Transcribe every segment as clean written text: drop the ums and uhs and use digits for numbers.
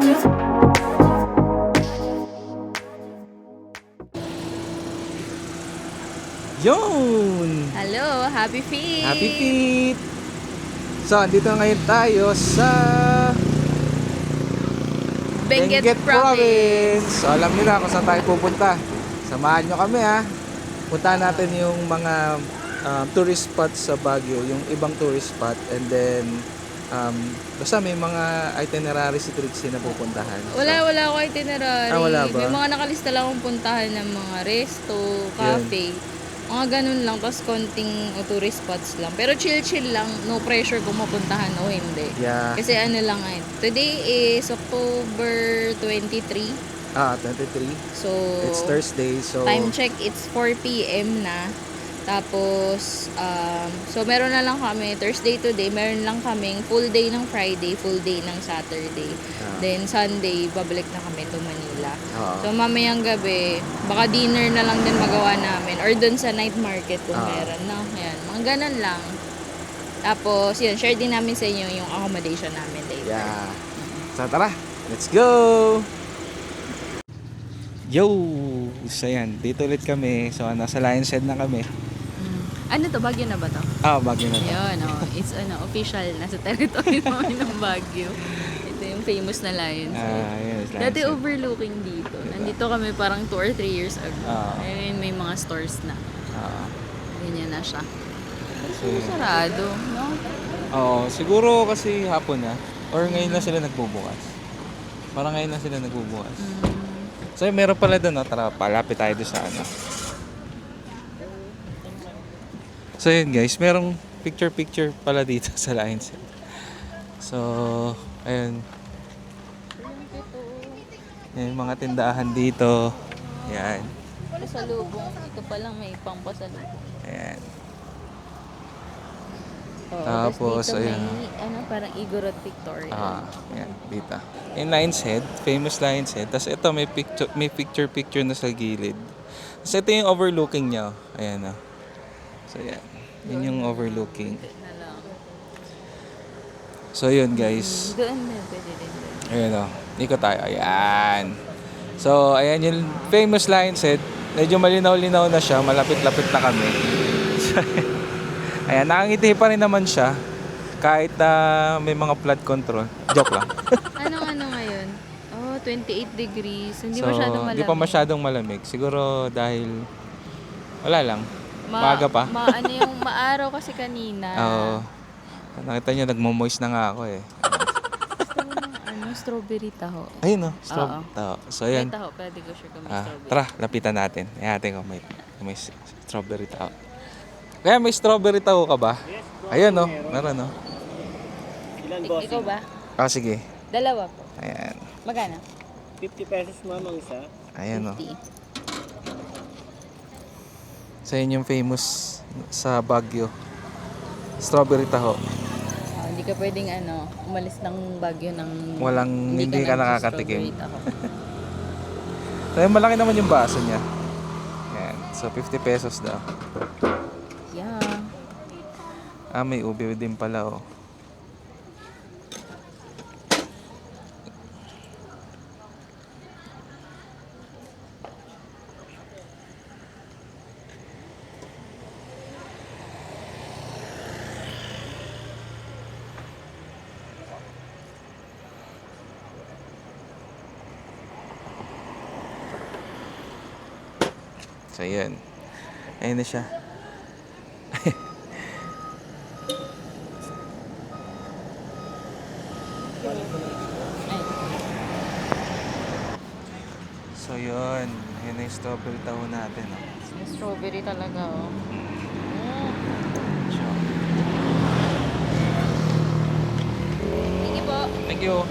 Yun! Hello, happy feet! Happy feet! So, andito ngayon tayo sa Benguet Province. Province. So, alam niyo na kung saan tayo pupunta. Samahan nyo kami ha. Puntahan natin yung mga tourist spots sa Baguio, yung ibang tourist spot, and then basta may mga itinerary si Trixie na pupuntahan. Wala ako itinerary. wala ba? May mga nakalista lang akong puntahan ng mga resto, cafe. Mga ganun lang, tapos konting tourist spots lang. Pero chill lang, no pressure kung mapuntahan o hindi. Yeah. Kasi ano lang ngayon. Today is October 23. 23. So, It's Thursday, so time check, it's 4 p.m. na. Tapos, so meron na lang kami, Thursday today, meron lang kaming full day ng Friday, full day ng Saturday. Then Sunday, babalik na kami to Manila. So mamayang gabi, baka dinner na lang din magawa namin. Or dun sa night market kung meron. No? Ayan, mga ganun lang. Tapos, yun, share din namin sa inyo yung accommodation namin later. yeah. So tara, let's go! Yo! So yan, dito ulit kami. So nasa Lion's Head na kami. Ano to? Baguio na ba to? Baguio na to. Yun, it's official. Nasa territory namin ng Baguio. Ito yung famous na Lion's Head. Yes, Lion's Dati Head. overlooking dito. Nandito kami parang 2 or 3 years ago. Ayun, may mga stores na. Ganyan na siya. So, Sarado, no? siguro kasi hapon na. Or ngayon lang sila nagbubukas. Parang ngayon lang sila nagbubukas. So meron pala doon, no? Tara, palapit tayo doon sa ano. So yun guys, merong picture pala dito sa Lion's Head. So, ayun. Yan yung mga tindahan dito. Yan. Pasalubong. Ito pa lang may pang pasalubong. Ayan. Tapos Tapos, dito ayan. may parang Igorot Victoria. Yan, dito. Yung Lion's Head, famous Lion's Head. Tapos ito, may picture na sa gilid. Tapos ito yung overlooking niya. Ayan, oh. So, yan. Yun yung overlooking. Na lang. So, yun guys. Doon na, pwede din doon. Ayan, oh. Ikot tayo. Ayan. So, ayan yung famous Lion's Head. Medyo malinaw-linaw na siya. Malapit-lapit na kami. Ayan, nakangiti pa rin naman siya. Kahit na may mga flood control. Joke lang. Ano ngayon? 28 degrees. Hindi So, masyadong malamig. Di pa masyadong malamig. Siguro dahil wala lang. Maaga pa. Ano yung maaraw kasi kanina. Oo. Nakita niyo, nagmo-moist na nga ako eh. Strawberry taho. Ayun oh, taho. So ayan. May taho, pwede ko sure kung may strawberry. Tara, lapitan natin. Ayan, ko may strawberry taho. Kaya may strawberry taho ka ba? Yes, Ayun oh, meron oh. Ilan boss? Ikaw ba? Sige. Dalawa po. Ayan. Magkano? 50 pesos ma'am ang isa. Ayan oh. 50. So yun yung famous sa Baguio. Strawberry taho. Hindi ka pwedeng umalis ng Baguio ng Hindi ka nakakatikim. strawberry taho. So yun, malaki naman yung baso niya. Ayan. So 50 pesos daw. Yeah. May ube din pala oh. So yun. Ayun na siya. So yun. Yun na yung strawberry taho natin. Oh. May strawberry talaga Sure. Thank you po. Thank you.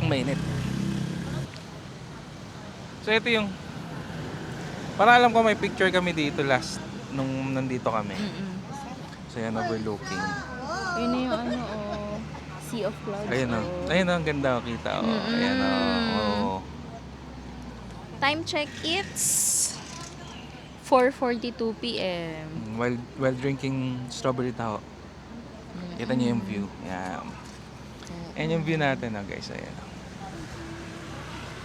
Ang mainit. So ito yung para alam ko may picture kami dito last nung nandito kami. So yan, overlooking. Yun na yung Sea of Clouds. Ayun o. Ayun o, ang ganda o. Kita o. Ayan o. Time check, it's 4:42 p.m. While drinking strawberry taho. Kita niyo yung view. Yan. Ayan yung view natin guys. Ayan.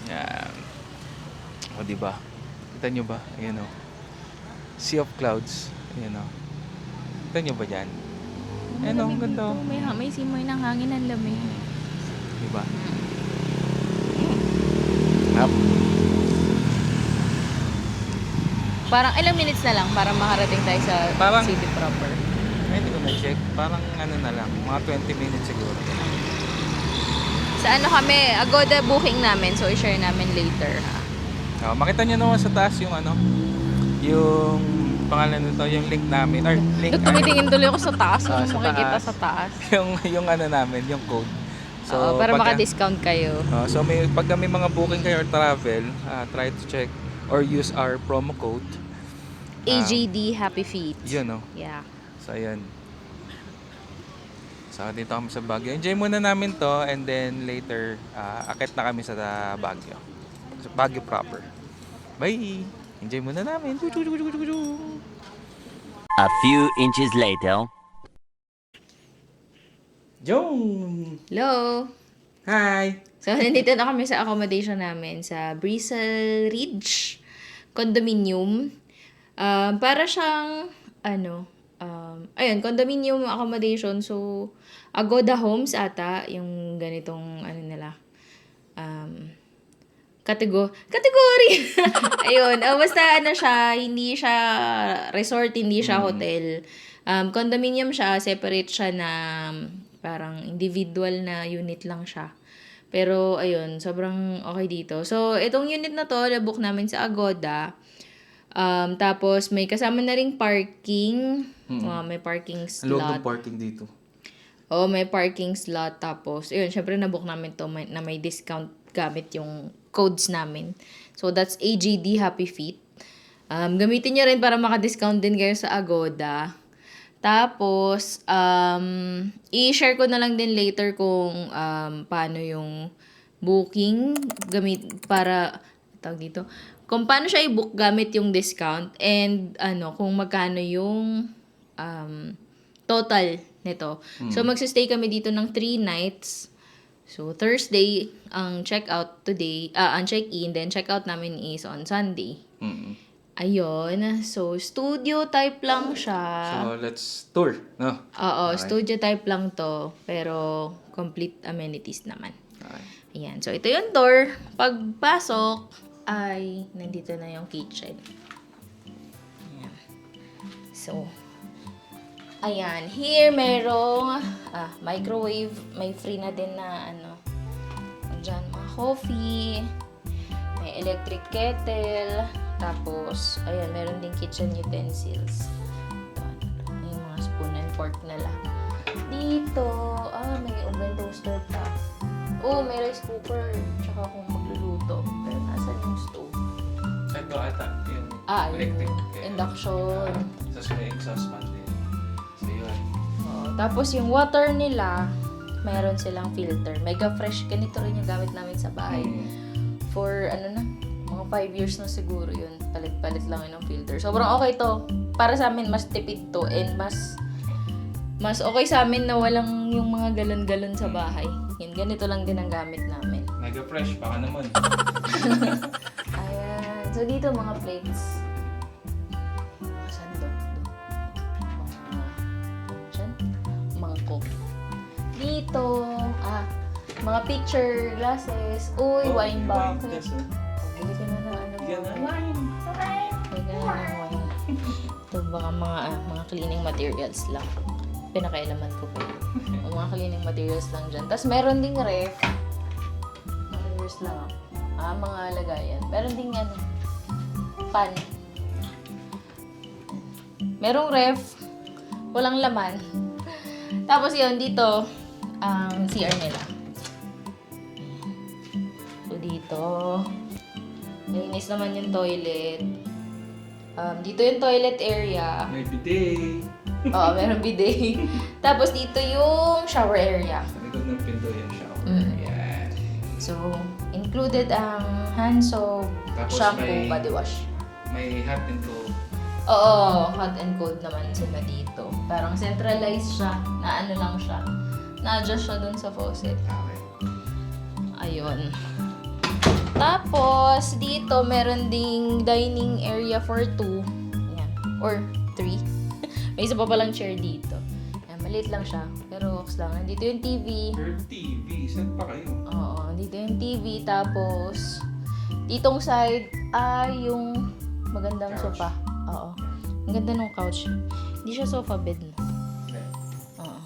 Yan. O diba? Kita nyo ba? Ayan o. Sea of clouds. Ayan o. Kita nyo ba dyan? Ayan o, ang ganda o. May simoy ng hangin, ang lamig. Diba? Up. Parang ilang minutes na lang para makarating tayo sa Parang- city proper. Ay, hindi ko na-check. Parang ano na lang. Mga 20 minutes siguro. Sa ano kami, Agoda booking namin. So, i-share namin later. Ha? Makita nyo naman sa taas yung ano. Yung pangalan nito, yung link namin. Or link. Tumitingin tuloy ako sa taas. Ah, Kung sa makikita taas. sa taas. yung ano namin, yung code. So, para pagka- maka-discount kayo. So pag may mga booking kayo or travel, try to check or use our promo code. AGD Happy Feet. Yun, no? Yeah. So, ayan. So, dito kami sa Baguio. Enjoy muna namin to and then later, akit na kami sa Baguio. Sa Baguio proper. Bye! Enjoy muna namin. A few inches later. Jong! Hello! Hi! So, nandito na kami sa accommodation namin sa Bristle Ridge Condominium. Para siyang, ayun, condominium accommodation. So, Agoda Homes ata, yung ganitong, nila, category. Ayun, basta siya, hindi siya resort, hindi siya hotel. Condominium siya, separate siya na parang individual na unit lang siya. Pero, ayun, sobrang okay dito. So, itong unit na to, na-book namin sa Agoda. Tapos, may kasama na ring parking. May parking slot. parking dito. Oo, may parking slot. Tapos, ayun, syempre na-book namin to na may discount gamit yung codes namin. So, that's AGD Happy Feet. Gamitin nyo rin para maka-discount din kayo sa Agoda. Tapos, i-share ko na lang din later kung paano yung booking kung paano siya i-book gamit yung discount and kung magkano yung total nito. So, magsistay kami dito ng 3 nights. So, Thursday, ang check-out today, ang check-in, then check-out namin is on Sunday. Ayun. So, studio type lang siya. So, let's tour, no? Oo, Okay. studio type lang to. Pero, complete amenities naman. Okay. Ayan. So, ito yung tour. Pagpasok, ay nandito na yung kitchen. Ayan. So, ayan. Here, merong microwave. May free na din na dyan, mga coffee. May electric kettle. Tapos, ayan, meron din kitchen utensils. Ito, yung mga spoon and fork na lang. Dito, may oven toaster pa. Oh, may rice cooker. Tsaka kung magluluto. Pero nasa yung stove? Ito ata, yung Electric. Induction. Tapos may exhaust fan din. So, yun. Tapos yung water nila, meron silang filter. Mega fresh. Ganito rin yung gamit namin sa bahay. For, mga 5 years na siguro yun. Palit-palit lang yun ng filter. Sobrang okay to. Para sa amin, mas tipid to. And mas okay sa amin na walang yung mga galon-galon sa bahay. Yan, ganito lang din ang gamit namin. Mega fresh, baka naman. Ayan. So, dito mga plates. Saan to? Mangkok. Dito, mga picture glasses. Uy, wine bucket. Bili ka na ng wine. Bili ka na ng wine. Ito baka mga cleaning materials lang. Pinakailaman ko po. Mga cleaning materials lang dyan. Tapos meron ding ref. Materials lang. Mga lagayan. Meron ding pan. Merong ref. Walang laman. Tapos yun, dito, ang CR nila. So, dito, linis naman yung toilet. Dito yung toilet area. May bidet. Oo, meron bidet. Tapos dito yung shower area. Sa likod ng pinto yung shower. Yan. So, included ang hand soap, Tapos shampoo, may- body wash. May hot and cold. Oo, hot and cold naman sila dito. Parang centralized siya, na lang siya. Na-adjust siya dun sa faucet. Okay. Ayun. Tapos, dito, meron ding dining area for 2. Ayan. Or 3. May isa pa palang chair dito. Ayan, maliit lang siya. Pero, okay lang. Nandito yung TV. Third TV. Saan pa kayo? Oo, dito yung TV. Tapos, ditong side ay yung magandang Couch. sofa. Oo. Ang ganda ng couch. Hindi siya sofa bed, no? Okay. Oo.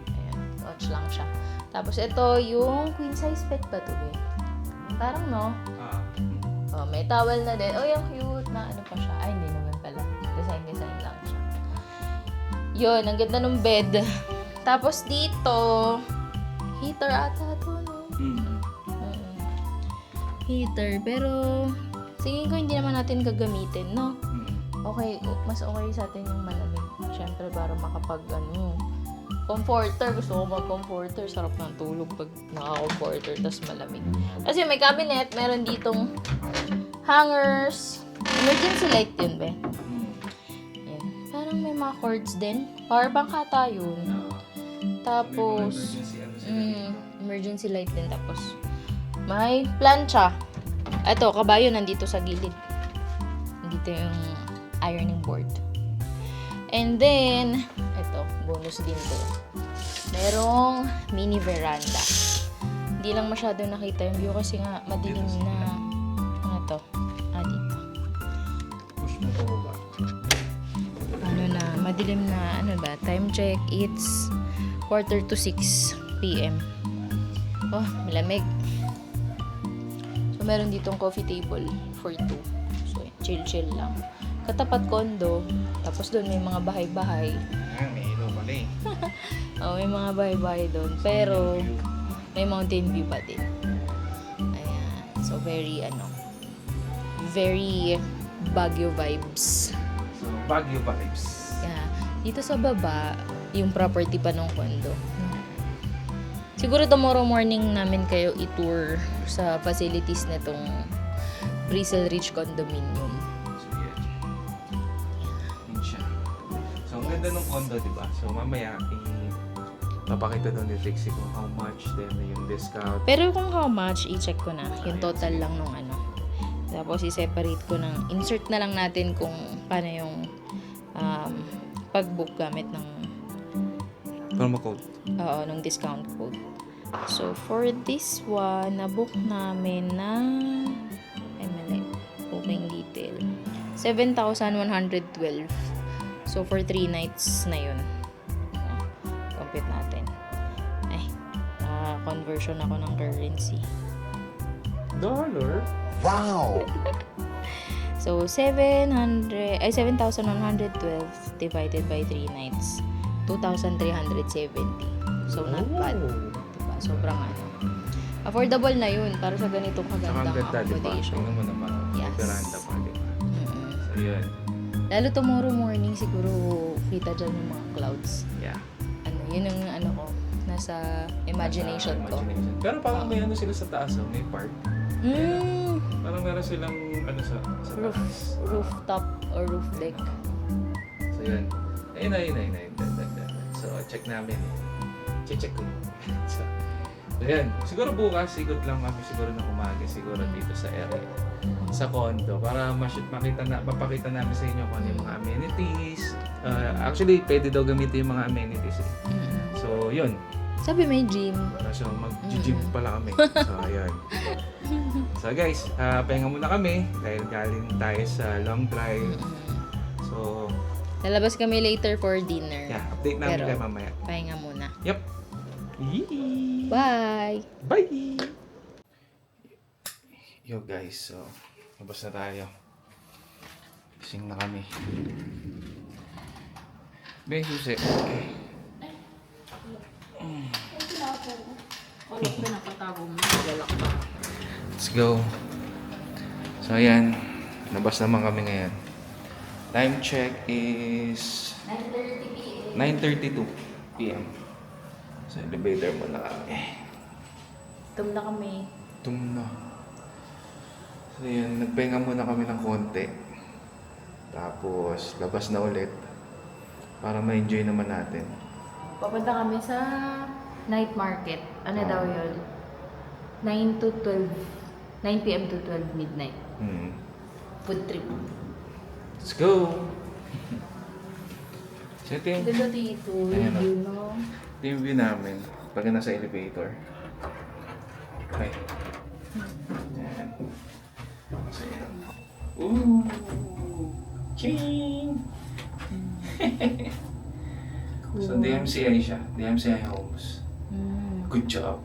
Ayan, couch lang siya. Tapos, ito yung queen size bed pa to, eh. Parang, no? Oh, may towel na din. Oh, yung cute na ano pa siya. Ay, hindi naman pala. Design lang siya. Yun, ang ganda ng bed. Tapos dito, heater ata to, no? Mm. Heater. Pero, tingin ko hindi naman natin gagamitin, no? Mm. Okay, mas okay sa atin yung malamig. Siyempre, para makapag, comforter. Gusto ko mag-comforter. Sarap ng tulog pag naka-comforter, tas malamig. Kasi may cabinet, meron ditong hangers. Emergency light yun, be. Yan. Parang may mga cords din. Power bank ata yun. Tapos, emergency light din. Tapos, may plancha. Ito, kabayo nandito sa gilid. Nandito yung ironing board. And then, ito, bonus din to. Merong mini veranda. Hindi lang masyado nakita yung view kasi nga madilim na. Ano to? Dito. Push mo pa ba? Ano na, madilim na, ano ba? Time check, it's 5:45 p.m. Oh, malamig. So, meron ditong coffee table for 2. So, chill-chill lang. Katapat kondo. Tapos doon may mga bahay-bahay. May ilaw pala eh. Oh, may mga bahay-bahay doon. Pero, may mountain view pa din. Ayan. So, very Baguio vibes. So, Baguio vibes. Yeah. Dito sa baba, yung property pa ng condo. Siguro tomorrow morning namin kayo i-tour sa facilities nitong Bristle Ridge Condominium. So, yan. Yun siya. So, ang ganda ng condo, di ba? So, mamaya, papakita doon ni Trixie kung how much then yung discount. Pero kung how much, i-check ko na. Yung total lang nung Tapos, i-separate ko ng, insert na lang natin kung paano yung pag-book gamit ng, Promo code. nung discount code. So, for this one, na-book namin na, booking detail. 7,112. So, for 3 nights na yun. Compute natin. Conversion ako ng currency. Dollar? So, 7,112 divided by 3 nights. 2,370. So, not bad. Diba? Sobrang affordable na yun para sa ganitong Saka ang kagandang ganda, di ba? accommodation. Tingnan mo naman. Yes. May veranda pa, di ba? So, yun. Lalo tomorrow morning, siguro kita dyan yung mga clouds. Yeah. Yun yung nasa imagination ko. Imagination. Pero parang may sila sa taas, may park. Parang meron silang sa Roof, taas. rooftop or roof deck. So, yun. Ayun. So, check namin. Check ko. So, yan. Siguro bukas, sigot lang kami siguro na umaga siguro dito sa area. Sa condo. Para mapakita namin sa inyo kung ano yung mga amenities. Actually, pwede daw gamitin yung mga amenities eh. So, yun. Sabi may gym. Para so, mag-gym pala kami. So, ayun. So, guys, pahinga muna kami dahil galing tayo sa long drive. So, Lalabas kami later for dinner. yeah, update namin Pero, kayo mamaya. pahinga muna. Yep. Yee! Bye! Bye! Yo guys, so labas na tayo. Gising na kami. Be, susi. Let's go. So ayan, labas naman kami ngayon. Time check is 9:32 p.m. Sa elevator muna kami. Tum na kami. Tumna. So yun, nagpahinga muna kami ng konti. Tapos, labas na ulit. Para ma-enjoy naman natin. Papunta kami sa Night market. Ano daw yun? 9 to 12. 9 p.m. to 12 midnight. Food trip. Let's go! So ito yung, Ganda dito. Ayan, You know. ito yung view namin pag nasa elevator. Okay. Ayan. So yan. Ooh! Ching! So DMCI siya. DMCI Homes. Good job.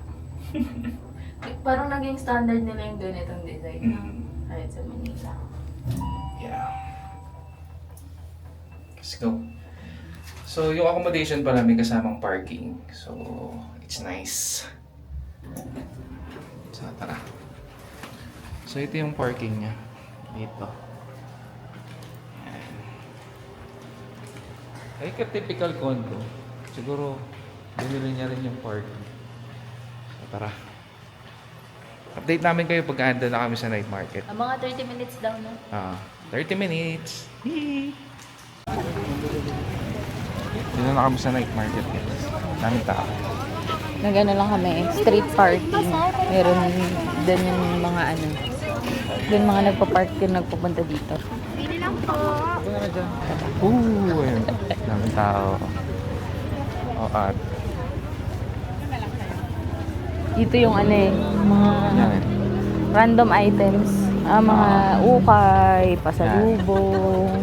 Parang naging standard nila yung ganitong design. Mm. Kahit sa Manila. Yeah. Let's go. So, yung accommodation pala may kasamang parking. So, it's nice. So, tara. So, ito yung parking niya. Dito. Ayan. Ay, ka-typical condo. Siguro, binili niya rin yung parking. So, tara. Update namin kayo pag anda na kami sa night market. Mga 30 minutes daw, no? 30 minutes. Hee. Dito na kami sa night market, guys. Daming tao. Nagano lang kami, street parking. Meron din yung mga ano. Doon mga nagpa-park yung nagpupunta dito. Ayun. Daming tao. At Dito yung ano eh, mga yan. random items. Mga ukay, pasalubong.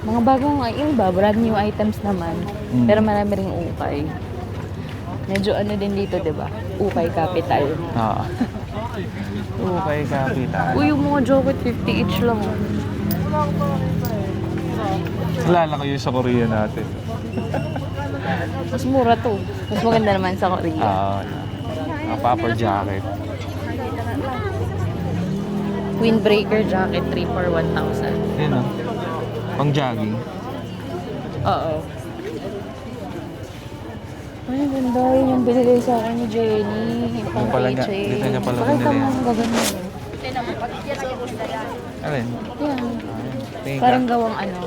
Mga bagong, yung iba, brand new items naman. Pero marami ring ukay. Medyo ano din dito, di ba? Ukay capital. Oo. Okay, kapitan. Uy, yung mga jacket, 50 each lang. Kilala ko yung sa Korea natin. Mas mura to. Mas maganda naman sa Korea. Popper jacket. Windbreaker jacket, 3 for 1,000. Yun o. Pang jogging. Oo. Ay, ganda yun yung binigay sa akin ni Jenny. Pang pala nga, keychain. dito niya pala Pakita binili mo, yan. gaganda. Alin? Yan. Tingin ka? Parang gawang ano,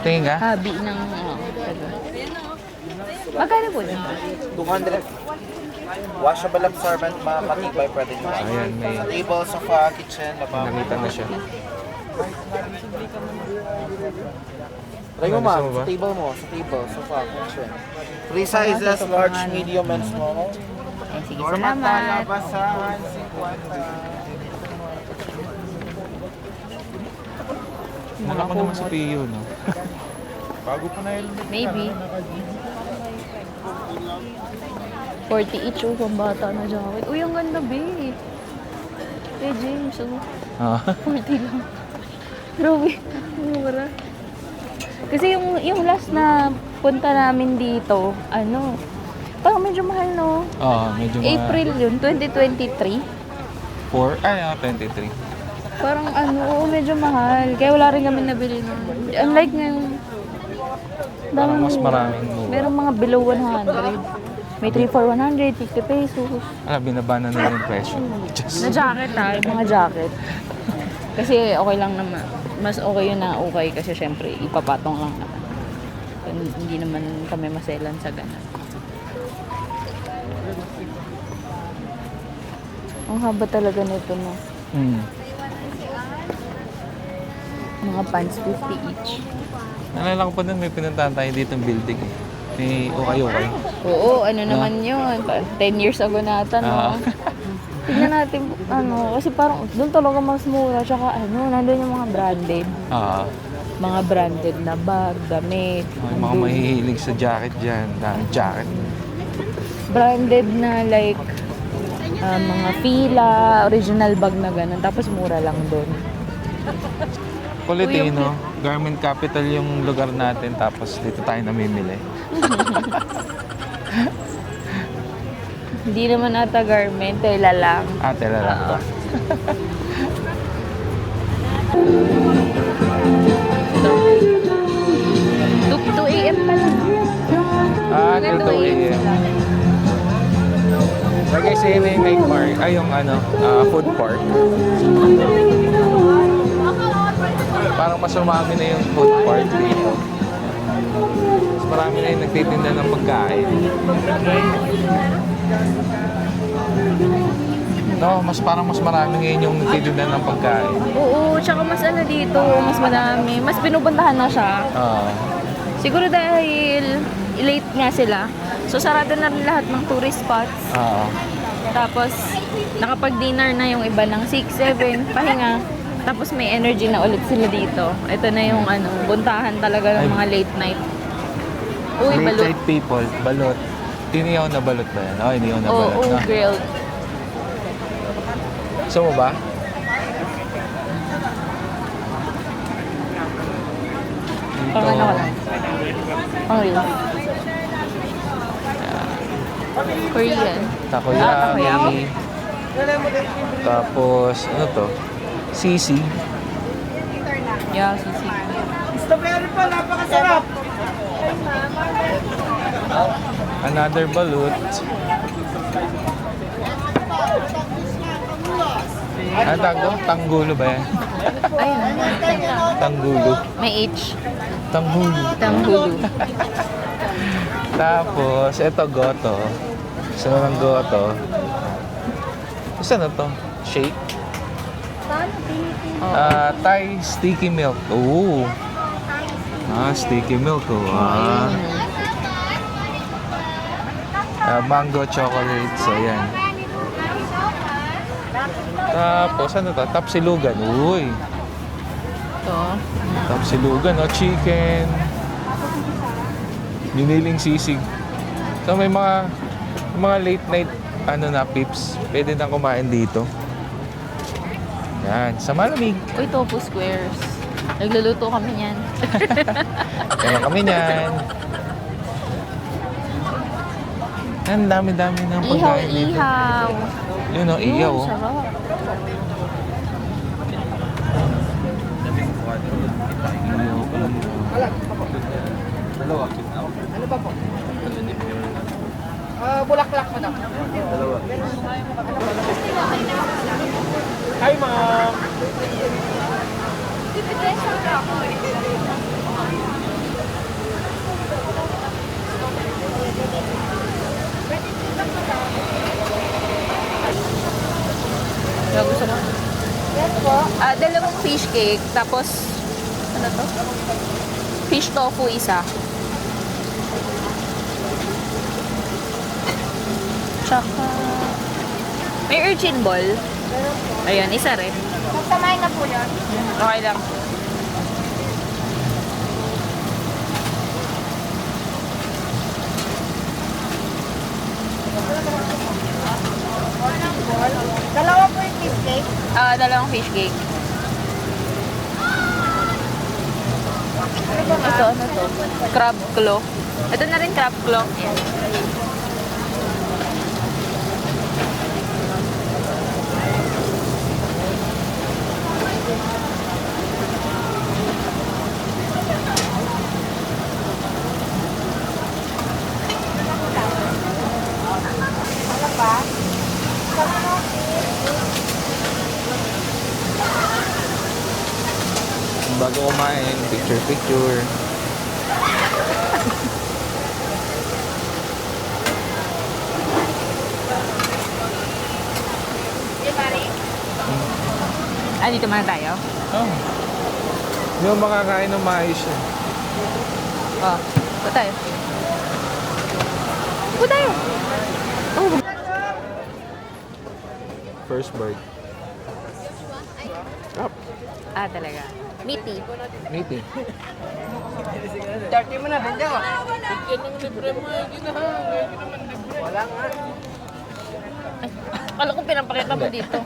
Tingin ka? hobby ng magkano po yun? 200. Washable absorbent, matibay pwede nyo. Ayan, may Sa table, sofa, kitchen, lababo. nakita na siya. Try mo Gusto ma'am, mo ba? sa table mo, sa table, sofa, kitchen. 3 sizes, large, medium, and small. Ay, sige, Normal salamat. talabasan, 50. Malaki naman sa PU, no? Bago pa na yun. Maybe. 40 each, oh, pambata na jacket. Uy, ang ganda, babe. Hey, James, oh. 40 lang. Grabe, mura. Kasi yung last na punta namin dito, ano, parang medyo mahal, no? Medyo mga April yun, 2023. 23. Parang ano, oo, medyo mahal. Kaya wala rin kami nabili nun. Unlike ngayon, Parang mas mura. maraming mura. Merong mga below 100. May 3 for 100, 50 pesos. Binaba na nila yung presyo. Na jacket yung mga jacket. Kasi okay lang naman. Mas okay yun na okay kasi syempre ipapatong lang naman. Hindi naman kami maselan sa ganun. Ang haba talaga nito, no? Mga pants, 50 each. Nalala ko pa nun, may pinuntahan tayo dito ng building. May ukay-ukay. Oo, ano naman yun. 10 years ago nata, no? Tignan natin, ano, kasi parang doon talaga mas mura. Tsaka ano, nandun yung mga branded. Mga branded na bag, damit. May mga mahihilig sa jacket dyan. Jacket. Branded na like, mga Fila, original bag na ganun. Tapos mura lang doon. Quality, no? Garment capital yung lugar natin. Tapos dito tayo namimili. Hindi naman ata garment, tela lang. Tela lang ba? 2 a.m. pa lang. 2 a.m. So guys, yun na yung night park. Yung food park. Parang mas umami na yung food park dito. Mas marami na yung nagtitinda ng pagkain. No, parang mas marami ngayon yung nagtitinda ng pagkain. Oo, tsaka mas ano dito, mas madami. Mas pinupuntahan na siya. Oo. Siguro dahil late nga sila. So, sarado na rin lahat ng tourist spots. Oo. Tapos, nakapag-dinner na yung iba ng 6, 7, pahinga. Tapos may energy na ulit sila dito. Ito na yung buntahan talaga ng mga late night. Uy, Late balot. night people, balot. Inihaw na balot ba yan? Inihaw na balot. Oo, no? grilled. Gusto mo ba? Dito. Pang ano ka lang? Pang real. Korean. Takoyaki. Tapos, ano to? Sisig. Yeah, sisig. Another balut. Ano tawag doon? Tanggulo ba yan? Ayun. Tanggulo. May H. Tanggulo. Tanghulu. Tapos, ito goto. Gusto mo ng goto? Gusto na to? Shake? Thai sticky milk. Oo. Sticky milk. Mango chocolate. So, yan. Tapos, ano to? Tapsilugan. Uy. Ito. Tapsilugan, chicken. Biniling sisig. So, may mga late night, pips. Pwede nang kumain dito. Yan, sa malamig. Uy, tofu squares. Nagluluto kami niyan. Kaya kami niyan. Ang dami-dami ng pagkain dito. Ihaw. Yun o, iyaw. Sarap. Bulaklak mo na. Hi, ma'am! Ano gusto mo? Yes po. Dalawang fish cake, tapos, ano to? Fish tofu isa. Tsaka, may urchin ball. Ayan, isa rin. Samahin na po yun. Okay lang. Dalawa po yung cheesecake. Dalawang fish cake. Ito, ano to? Crab claw. Ito na rin crab claw. Ayan. Bago kumain, picture. Dito muna tayo. Hindi mo makakain ng maayos yan. Ito tayo. Ito tayo. First bite. Up. Talaga. Meaty. Meaty. Dirty mo na, benda ko. Kala ko pinapakita mo dito.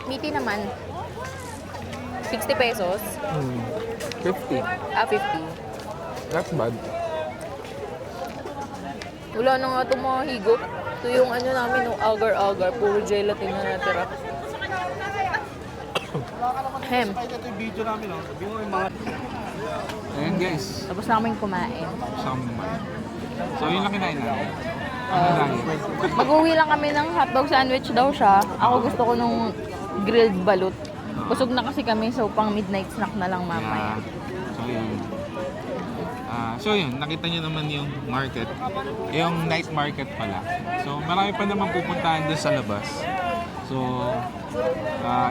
Meaty naman. 60 pesos. 50. 50. Not bad. Wala na nga itong mga higop. Ito yung ano namin, agar-agar. Puro gelatin na natira. Hem. Ito yung video namin, Sabi mo yung mga... Ayan guys. Tapos namin kumain. So yun lang kinain namin. Ano lang? Mag-uwi lang kami ng hotdog sandwich daw siya. Ako gusto ko nung grilled balut. Busog na kasi kami, so pang midnight snack na lang mamaya. So yun. So yun, nakita nyo naman yung market. Yung night market pala. So marami pa naman pupuntahan doon sa labas. So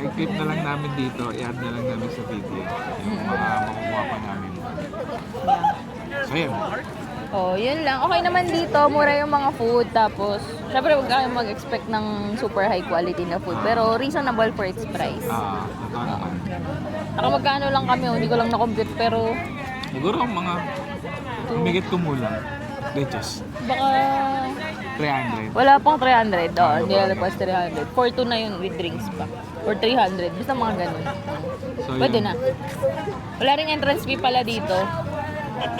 i-clip na lang namin dito, i-add na lang namin sa video. Yung mga makukuha pa namin. So yun. Oh, yun lang. Okay naman dito, mura yung mga food. Tapos, syempre huwag kayong mag-expect ng super high quality na food. Pero reasonable for its price. Totoo naman. Nakamagkano lang kami, hindi ko lang na-compute. Pero, Siguro mga humigit kumulang. Dechos. baka 300. wala pang 300. Oh, hindi na pas 300. 4-2 na yun with drinks pa. Or 300. Basta mga ganun. So Pwede yun. na. Wala ring entrance fee pala dito.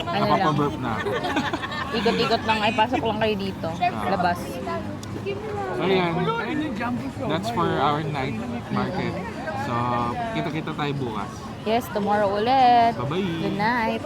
Ano lang. Nakapaburp na ako. Ikot-ikot lang. Ay, pasok lang kayo dito. Labas. So yan. That's for our night market. So, kita-kita tayo bukas. Yes, tomorrow ulit. Bye-bye. Good night.